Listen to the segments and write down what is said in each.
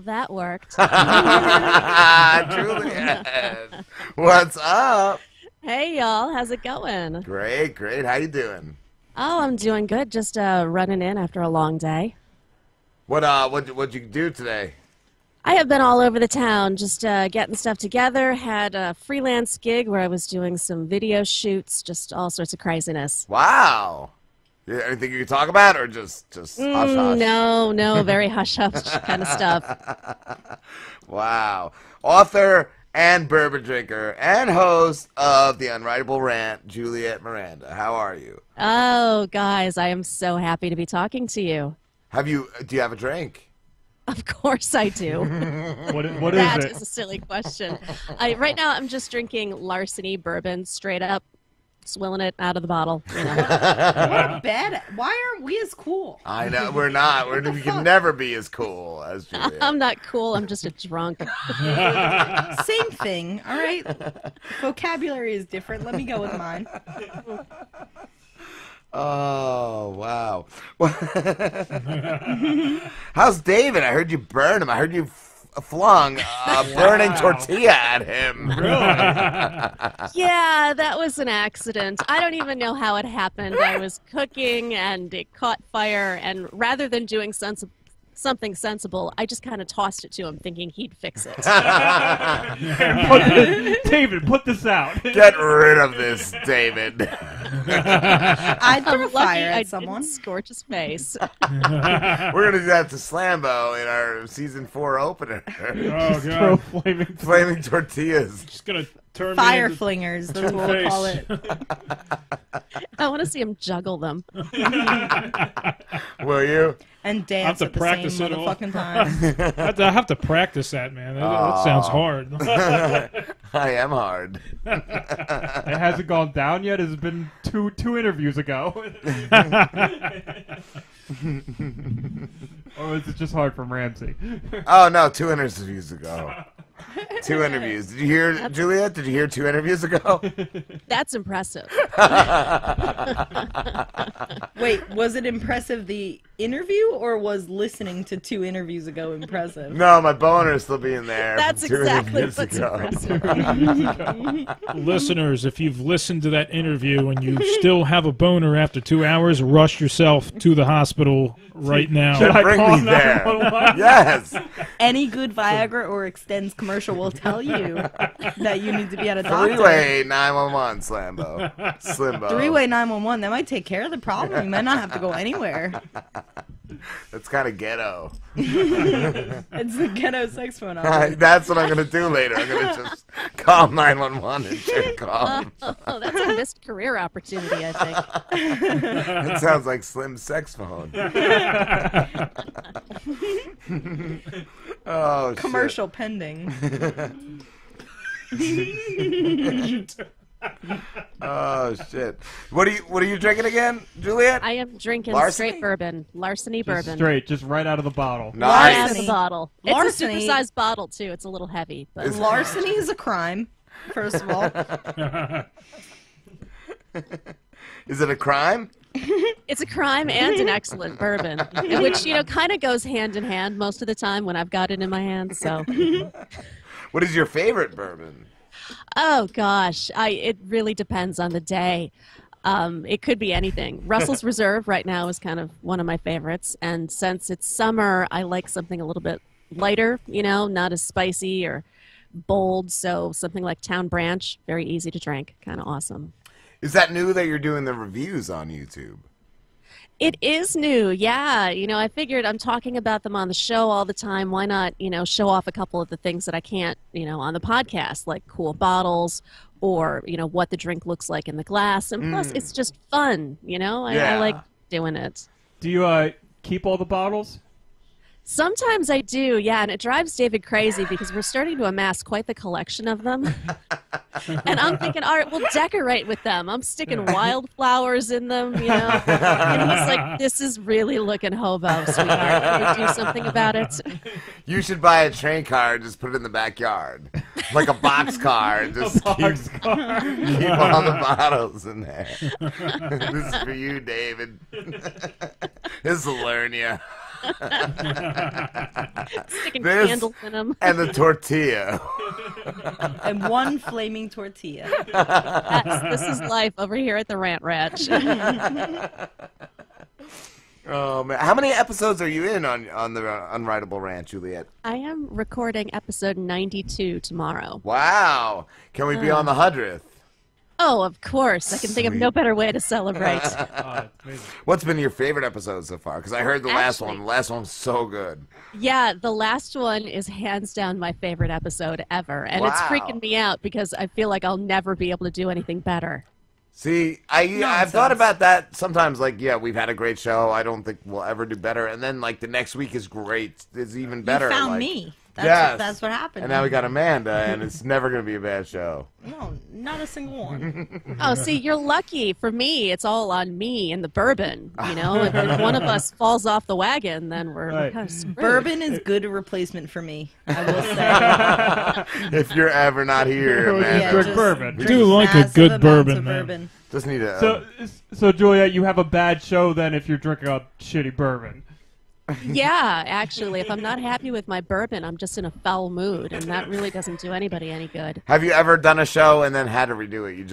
That worked. Juliette, what's up? Hey, y'all. How's it going? Great, great. How you doing? Oh, I'm doing good. Just running in after a long day. What'd you do today? I have been all over the town just getting stuff together. Had a freelance gig where I was doing some video shoots, just all sorts of craziness. Wow. Yeah, anything you can talk about, or just hush hush? No, very hush-hush kind of stuff. Wow. Author and bourbon drinker and host of the Unwritable Rant, Juliette Miranda. How are you? Oh, guys, I am so happy to be talking to you. Do you have a drink? Of course I do. What is That it? is a silly question. Right now I'm just drinking Larceny bourbon straight up, swilling it out of the bottle. You know. Why aren't we as cool? I know we're not. We can never be as cool as Juliette. I'm not cool. I'm just a drunk. Same thing, all right? Vocabulary is different. Let me go with mine. Oh, wow. How's David? I heard you burn him. I heard you flung a burning tortilla at him. Really? Yeah, that was an accident. I don't even know how it happened. I was cooking and it caught fire, and rather than doing something sensible, I just kind of tossed it to him thinking he'd fix it. David, put this out. Get rid of this, David. I'd throw I'm lucky fire I at someone. didn't scorch his face. We're going to do that to Slambo in our season 4 opener. Oh, Throw God. Flaming tortillas. Just gonna turn Fire me into flingers, that's what we'll call it. I want to see him juggle them. Will you? And dance to at the practice same it all. motherfucking time. I have to practice that, man. That sounds hard. I am hard. It hasn't gone down yet. It's been two interviews ago. Or is it just hard from Ramsey? Oh, no, 2 interviews ago. 2 interviews. Did you hear, Juliette? Did you hear 2 interviews ago? That's impressive. Wait, was it impressive the interview, or was listening to 2 interviews ago impressive? No, my boner is still being there. That's from 2 exactly interviews what's ago. impressive. Listeners, if you've listened to that interview and you still have a boner after 2 hours, rush yourself to the hospital right now. Should I Bring call me there. 911? Yes. Any good Viagra or Extends commercial will tell you that you need to be at a doctor. 3-way 911, Slambo. Slimbo. 3-way 911, that might take care of the problem. You might not have to go anywhere. That's kind of ghetto. It's the ghetto sex phone operator. That's what I'm going to do later. I'm going to just call 911 and check calls. Oh, that's a missed career opportunity, I think. It sounds like Slim's sex phone. Oh, Commercial pending. shit. Oh, shit. What are you drinking again, Juliette? I am drinking Larceny? straight bourbon, Larceny Just bourbon. straight, just right out of the bottle. Right out Nice. of the bottle. It's a Larceny- supersized bottle too. It's a little heavy, but Larceny is a crime, first of all. Is it a crime? it's a crime and an excellent bourbon, which kind of goes hand in hand most of the time when I've got it in my hand. So, What is your favorite bourbon? oh gosh, it really depends on the day. It could be anything. Russell's Reserve right now is kind of one of my favorites, and since it's summer, I like something a little bit lighter. Not as spicy or bold. So something like Town Branch, very easy to drink, kind of awesome. Is that new that you're doing the reviews on YouTube? It is new, yeah. I figured I'm talking about them on the show all the time. Why not, show off a couple of the things that I can't, on the podcast, like cool bottles or, what the drink looks like in the glass. And plus, it's just fun, I Yeah. like doing it. Do you keep all the bottles? Sometimes I do, yeah, and it drives David crazy because we're starting to amass quite the collection of them. And I'm thinking, all right, we'll decorate with them. I'm sticking wildflowers in them, And he's like, this is really looking hobo, sweetheart. Can you do something about it? You should buy a train car and just put it in the backyard. Like a box car. And just keep all the bottles in there. This is for you, David. This will learn you. Sticking This candles in them. and the tortilla. And one flaming tortilla. This is life over here at the Rant Ranch. Oh man, how many episodes are you in on the Unwritable Rant, Juliette? I am recording episode 92 tomorrow. Wow, can we be on the 100th? Oh, of course. I can think of no better way to celebrate. What's been your favorite episode so far? Because I heard the last Actually- one. The last one was so good. Yeah, the last one is hands down my favorite episode ever. And it's Wow. freaking me out because I feel like I'll never be able to do anything better. See, I've thought about that sometimes. Like, yeah, we've had a great show. I don't think we'll ever do better. And then, like, the next week is great. It's even better. You found like, me. Yes. That's what happened. And now we got Amanda, and it's never going to be a bad show. No, not a single one. Oh, see, you're lucky. For me, it's all on me and the bourbon. You know, if one of us falls off the wagon, then we're Right. kind of screwed. Bourbon is good a replacement for me, I will say. If you're ever not here, Yeah, Amanda. drink just bourbon. drink Do like a massive good amounts bourbon, of man. bourbon. Just need a... So Juliette, you have a bad show then if you're drinking a shitty bourbon. Yeah, actually, if I'm not happy with my bourbon, I'm just in a foul mood, and that really doesn't do anybody any good. Have you ever done a show and then had to redo it? You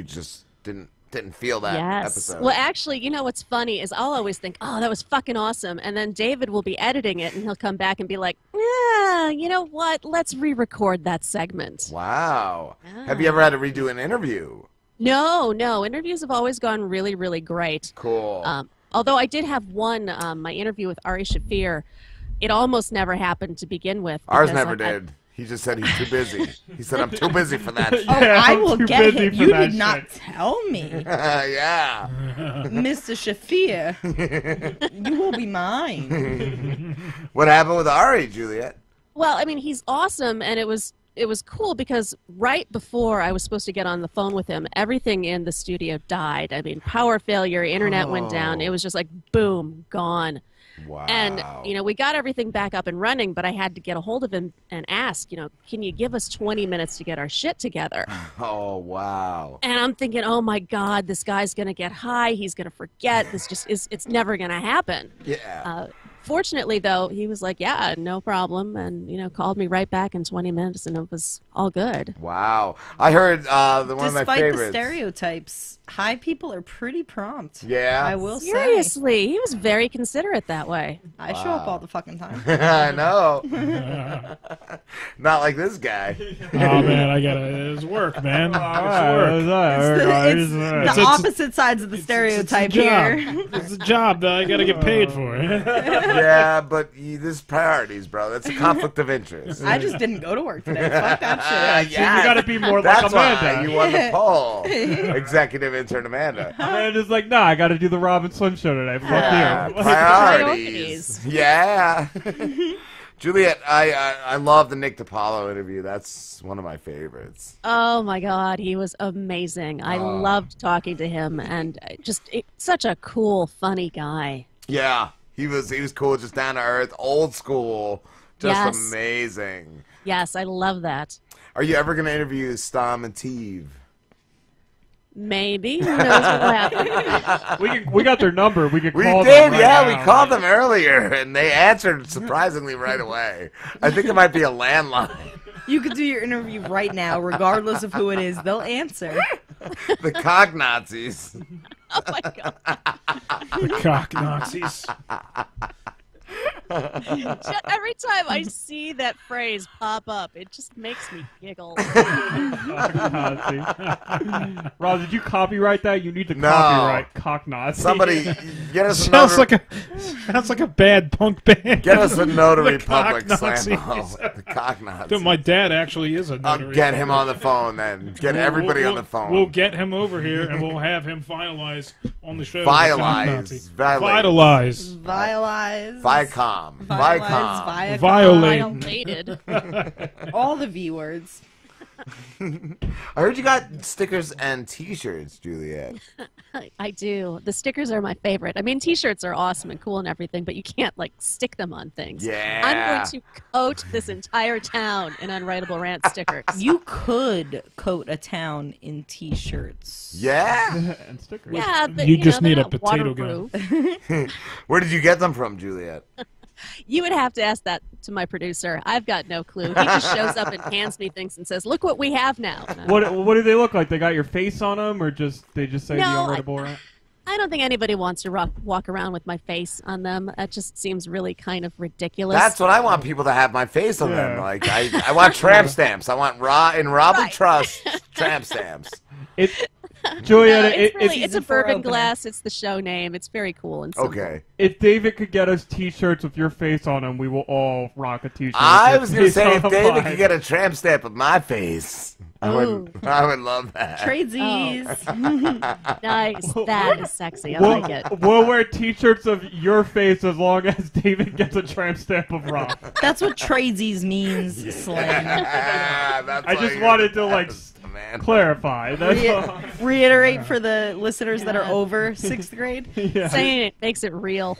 just didn't feel that Yes. episode. Well, actually, you know what's funny is I'll always think, oh, that was fucking awesome. And then David will be editing it, and he'll come back and be like, yeah, you know what? Let's re-record that segment. Wow. Have you ever had to redo an interview? No. Interviews have always gone really, really great. Cool. Although I did have one, my interview with Ari Shafir, it almost never happened to begin with. Ours because never I- did. He just said he's too busy. He said, I'm too busy for that shit. Oh, Yeah, I I'm will too get busy him. for You that did not shit. tell me, Yeah. Mr. Shafir. You will be mine. What happened with Ari, Juliette? Well, I mean, he's awesome, and it was cool because right before I was supposed to get on the phone with him, everything in the studio died. I mean, power failure, internet went down. It was just like, boom, gone. Wow. And, you know, we got everything back up and running, but I had to get a hold of him and ask, you know, can you give us 20 minutes to get our shit together? Oh, wow. And I'm thinking, oh my God, this guy's going to get high. He's going to forget. This just is, it's never going to happen. Yeah. Fortunately, though, he was like, yeah, no problem. And, you know, called me right back in 20 minutes and it was all good. Wow. I heard one of my Despite favorites. the stereotypes, high people are pretty prompt. Yeah. I will say. Seriously, he was very considerate that way. I show up all the fucking time. I know. Not like this guy. Oh man, it's work, man. It's the opposite sides of the stereotype here. It's a job that I gotta get paid for. Yeah, but this priorities, bro. That's a conflict of interest. I just didn't go to work today. Fuck that shit. You gotta be more That's like why Amanda. you won the poll. Executive intern Amanda. Amanda's like, nah, I gotta do the Robin Slim show today. Fuck Yeah, you. priorities. Yeah. Juliette, I love the Nick DiPaolo interview. That's one of my favorites. Oh my God, he was amazing. I loved talking to him and such a cool, funny guy. Yeah, he was cool, just down to earth, old school, just Yes. amazing. Yes, I love that. Are you ever gonna interview Stom and Teve? Maybe. Who knows what will happen? We got their number. We could We call did, them right yeah. now. We called them earlier, and they answered surprisingly right away. I think it might be a landline. You could do your interview right now, regardless of who it is. They'll answer. The cock Nazis. Oh my God. The cock Nazis. Every time I see that phrase pop up, it just makes me giggle. Rob, did you copyright that? You need to No. copyright cock Nazi. Somebody get us a Sounds notary, like a bad punk band. get us a notary The cock public Nazis. slam. The cock Nazi. Dude, my dad actually is a I'll notary. get him on the phone then. Get everybody on the phone. We'll get him over here and we'll have him finalize on the show. the cock Nazi. Vitalize. Vitalize. Violize. Viacom. Viacom. Viacom. Violate. Violated. All the V words. I heard you got stickers and T-shirts, Juliette. I do. The stickers are my favorite. I mean, T-shirts are awesome and cool and everything, but you can't, like, stick them on things. Yeah. I'm going to coat this entire town in Unwritable Rant stickers. You could coat a town in T-shirts. Yeah. and stickers. Yeah, but You you just know, need they're a not potato gun. waterproof. Where did you get them from, Juliette? You would have to ask that to my producer. I've got no clue. He just shows up and hands me things and says, "Look what we have now." What do they look like? They got your face on them, or they just say No, the Unwritable Rant? I don't think anybody wants to walk around with my face on them. That just seems really kind of ridiculous. That's what I want people to have my face on them. Like I want tramp stamps. I want Robert Trust tramp stamps. Juliette, it's a bourbon glass. It's the show name. It's very cool and simple. Okay. If David could get us T-shirts with your face on them, we will all rock a T-shirt. I was going to say, if David could get a tramp stamp of my face, I would love that. Tradesies. Nice. That is sexy. I like it. We'll wear T-shirts of your face as long as David gets a tramp stamp of Rob. That's what tradesies means, Slim. I just wanted to, clarify. Reiterate for the listeners that are over 6th grade. Yeah. Saying it makes it real.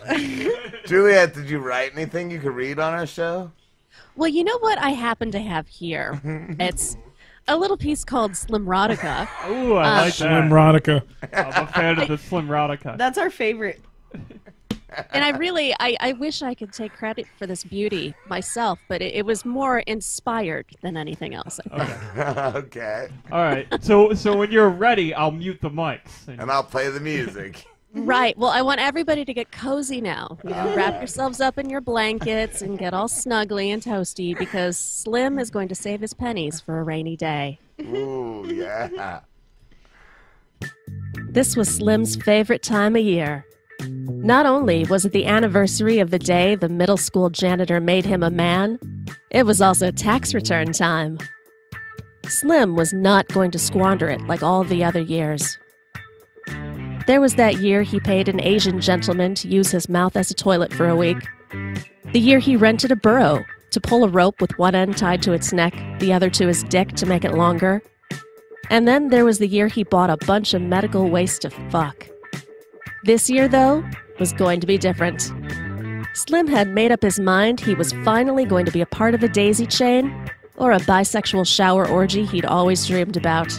Juliette, did you write anything you could read on our show? Well, you know what I happen to have here? It's a little piece called Slimrotica. Ooh, I like that. Slimrotica. I'm a fan of the Slimrotica. That's our favorite. And I wish I could take credit for this beauty myself, but it was more inspired than anything else. Okay. All right. So when you're ready, I'll mute the mics. And I'll play the music. Right. Well, I want everybody to get cozy now. You know, wrap yourselves up in your blankets and get all snuggly and toasty because Slim is going to save his pennies for a rainy day. Ooh, yeah. This was Slim's favorite time of year. Not only was it the anniversary of the day the middle school janitor made him a man, it was also tax return time. Slim was not going to squander it like all the other years. There was that year he paid an Asian gentleman to use his mouth as a toilet for a week. The year he rented a burro to pull a rope with one end tied to its neck, the other to his dick to make it longer. And then there was the year he bought a bunch of medical waste to fuck. This year, though, was going to be different. Slim had made up his mind he was finally going to be a part of a daisy chain or a bisexual shower orgy he'd always dreamed about.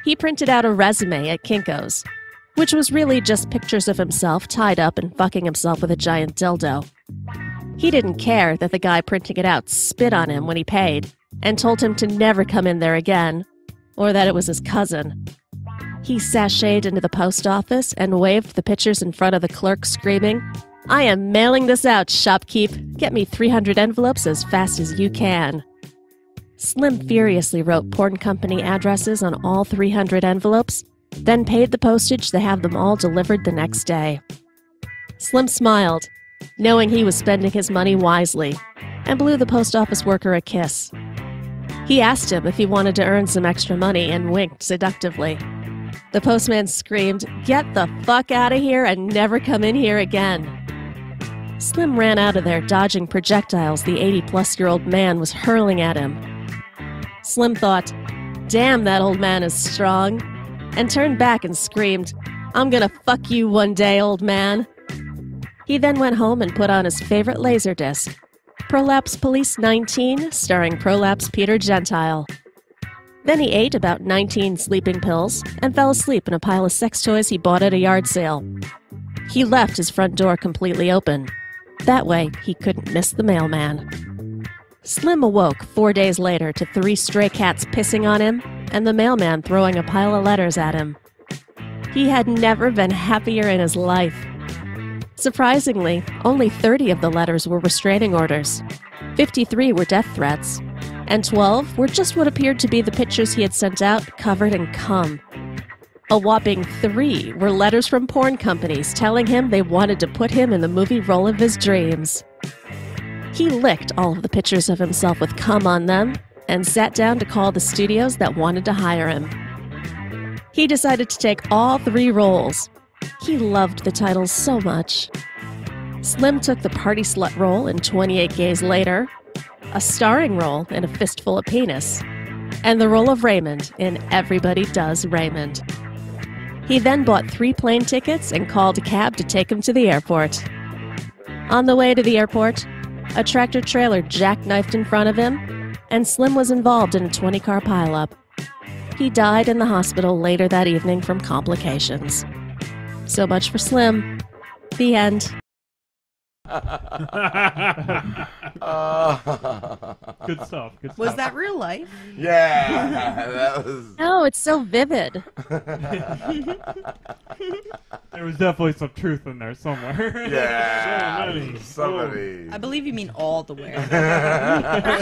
He printed out a resume at Kinko's, which was really just pictures of himself tied up and fucking himself with a giant dildo. He didn't care that the guy printing it out spit on him when he paid and told him to never come in there again, or that it was his cousin. He sashayed into the post office and waved the pictures in front of the clerk, screaming, "I am mailing this out, shopkeep. Get me 300 envelopes as fast as you can." Slim furiously wrote porn company addresses on all 300 envelopes, then paid the postage to have them all delivered the next day. Slim smiled, knowing he was spending his money wisely, and blew the post office worker a kiss. He asked him if he wanted to earn some extra money and winked seductively. The postman screamed, "Get the fuck out of here and never come in here again." Slim ran out of there dodging projectiles the 80-plus-year-old man was hurling at him. Slim thought, "Damn, that old man is strong," and turned back and screamed, "I'm gonna fuck you one day, old man." He then went home and put on his favorite laserdisc, Prolapse Police 19, starring Prolapse Peter Gentile. Then he ate about 19 sleeping pills and fell asleep in a pile of sex toys he bought at a yard sale. He left his front door completely open. That way, he couldn't miss the mailman. Slim awoke 4 days later to 3 stray cats pissing on him and the mailman throwing a pile of letters at him. He had never been happier in his life. Surprisingly, only 30 of the letters were restraining orders. 53 were death threats. And 12 were just what appeared to be the pictures he had sent out covered in cum. A whopping 3 were letters from porn companies telling him they wanted to put him in the movie role of his dreams. He licked all of the pictures of himself with cum on them and sat down to call the studios that wanted to hire him. He decided to take all 3 roles. He loved the titles so much. Slim took the party slut role in 28 Gays Later, a starring role in A Fistful of Penis, and the role of Raymond in Everybody Does Raymond. He then bought 3 plane tickets and called a cab to take him to the airport. On the way to the airport, a tractor-trailer jackknifed in front of him, and Slim was involved in a 20-car pileup. He died in the hospital later that evening from complications. So much for Slim. The end. Good stuff. Good stuff. Was that real life? Yeah, that was. No, it's so vivid. There was definitely some truth in there somewhere. Yeah, So many. somebody. I believe you mean all the way.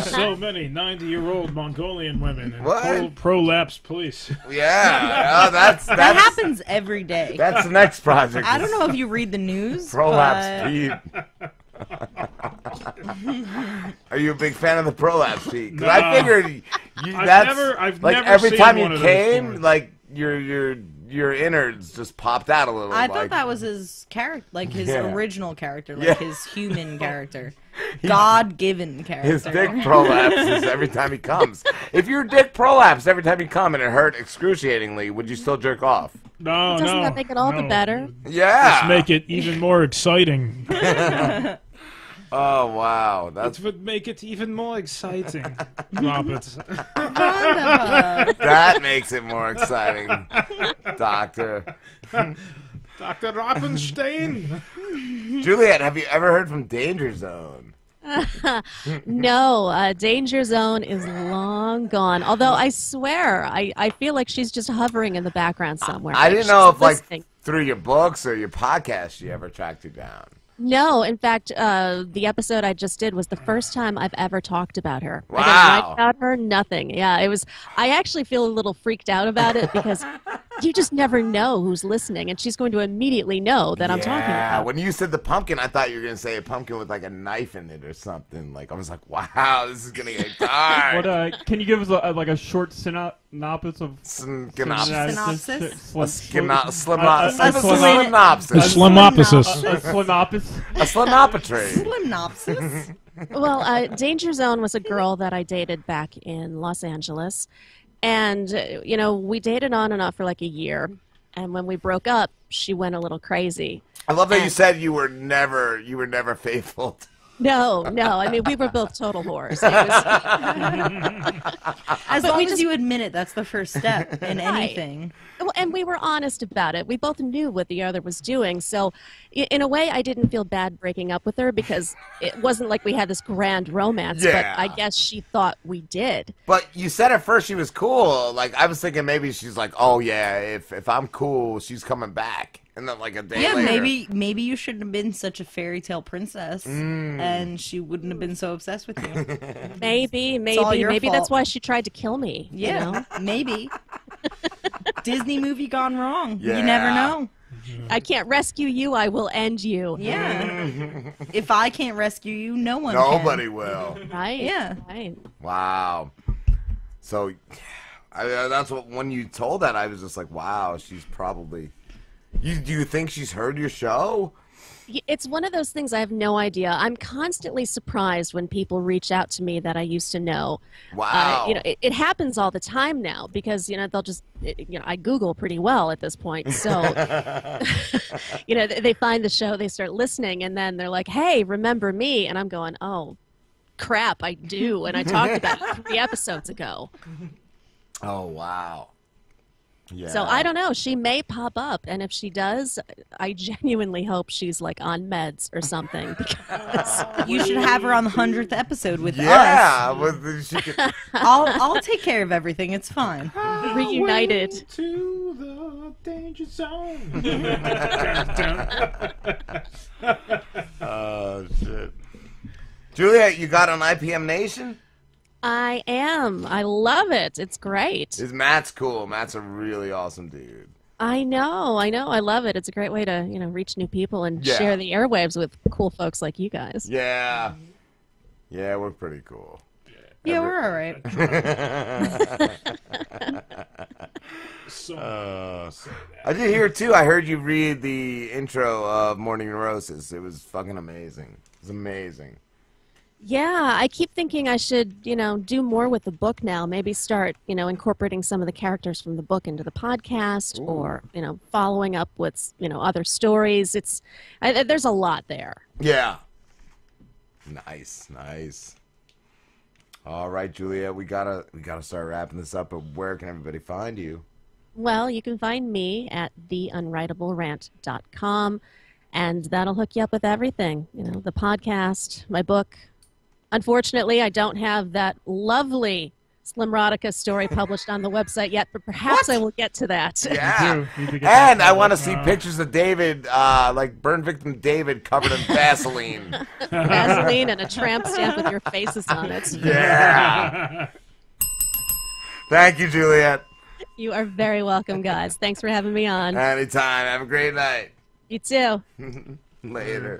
So many 90-year-old Mongolian women and What? prolapse police. Yeah, that's That happens every day. That's the next project. I don't know if you read the news. Prolapse but Pete. Are you a big fan of the Prolapse Pete? Because No. I figured I've that's never like seen every time one you of those came, stories. like your innards just popped out a little. I like, thought that was his character, like his Yeah. original character, like Yeah. his human character, God-given character. his dick prolapses every time he comes. If your dick prolapsed every time you come and it hurt excruciatingly, would you still jerk off? No, Doesn't no. that make it all the no. better? Yeah. Just make it even more exciting. Oh wow, That that's would make it even more exciting. Muppets. that makes it more exciting, Doctor. Dr. Rappenstein. Juliette, have you ever heard from Danger Zone? No, Danger Zone is long gone. Although I swear, I feel like she's just hovering in the background somewhere. I Like, didn't know she's if, like, listening. through your books or your podcast, she ever tracked you down. No, in fact, the episode I just did was the first time I've ever talked about her. I didn't Wow. write about her, nothing. Yeah, it was. I actually feel a little freaked out about it because you just never know who's listening, and she's going to immediately know that I'm talking Yeah, about. when you said the pumpkin, I thought you were gonna say a pumpkin with like a knife in it or something. Like I was like, wow, this is gonna get dark. What? Can you give us like a short synopsis of Synopsis. Synopsis? A synopsis. The Slimopsis. A synopsis. A slimopetry. Slimnopsis. Well, Danger Zone was a girl that I dated back in Los Angeles. And, we dated on and off for like a year. And when we broke up, she went a little crazy. I love that you said you were never faithful. No. I mean, we were both total whores. It was, As But long we as just- you admit it, that's the first step in anything. well, and we were honest about it. We both knew what the other was doing. So, in a way, I didn't feel bad breaking up with her because it wasn't like we had this grand romance. Yeah. But I guess she thought we did. But you said at first she was cool. Like I was thinking maybe she's like, oh yeah, if I'm cool, she's coming back. And then like a day Yeah, later. maybe you shouldn't have been such a fairy tale princess, and she wouldn't have been so obsessed with you. Maybe all your that's fault. why she tried to kill me. Yeah, maybe. Disney movie gone wrong. Yeah. You never know. I can't rescue you. I will end you. Yeah. If I can't rescue you, no one Nobody can. will. Right. Yeah. Right. Wow. So, that's what when you told that I was just like, wow, she's probably. Do you think she's heard your show? It's one of those things I have no idea. I'm constantly surprised when people reach out to me that I used to know. Wow. It happens all the time now because, they'll just, I Google pretty well at this point. So, they find the show, they start listening, and then they're like, hey, remember me? And I'm going, oh, crap, I do. And I talked about it 3 episodes ago. Oh wow. Yeah. So I don't know. She may pop up, and if she does, I genuinely hope she's like on meds or something. Because You should have her on the 100th episode with us. Yeah. Well, she could, I'll take care of everything. It's fine. reunited. To the danger zone. oh shit. Juliette, you got on IPM Nation? I am. I love it. It's great. Matt's cool. Matt's a really awesome dude. I know. I love it. It's a great way to, reach new people and Yeah. share the airwaves with cool folks like you guys. Yeah. Yeah, we're pretty cool. Yeah, we're all right. I did hear too. I heard you read the intro of Morning Neurosis. It was fucking amazing. It was amazing. Yeah, I keep thinking I should, do more with the book now. Maybe start, incorporating some of the characters from the book into the podcast, or following up with, other stories. There's a lot there. Yeah. Nice. All right, Julia, we gotta start wrapping this up. But where can everybody find you? Well, you can find me at theunwritablерant.com. and that'll hook you up with everything. You know, the podcast, my book. Unfortunately, I don't have that lovely Slimrotica story published on the website yet, but perhaps I will get to that. Yeah. Need to get that And I want to published. see pictures of David, like burn victim David covered in Vaseline. Vaseline and a tramp stamp with your faces on it. Yeah. Thank you, Juliette. You are very welcome, guys. Thanks for having me on. Anytime. Have a great night. You too. Later.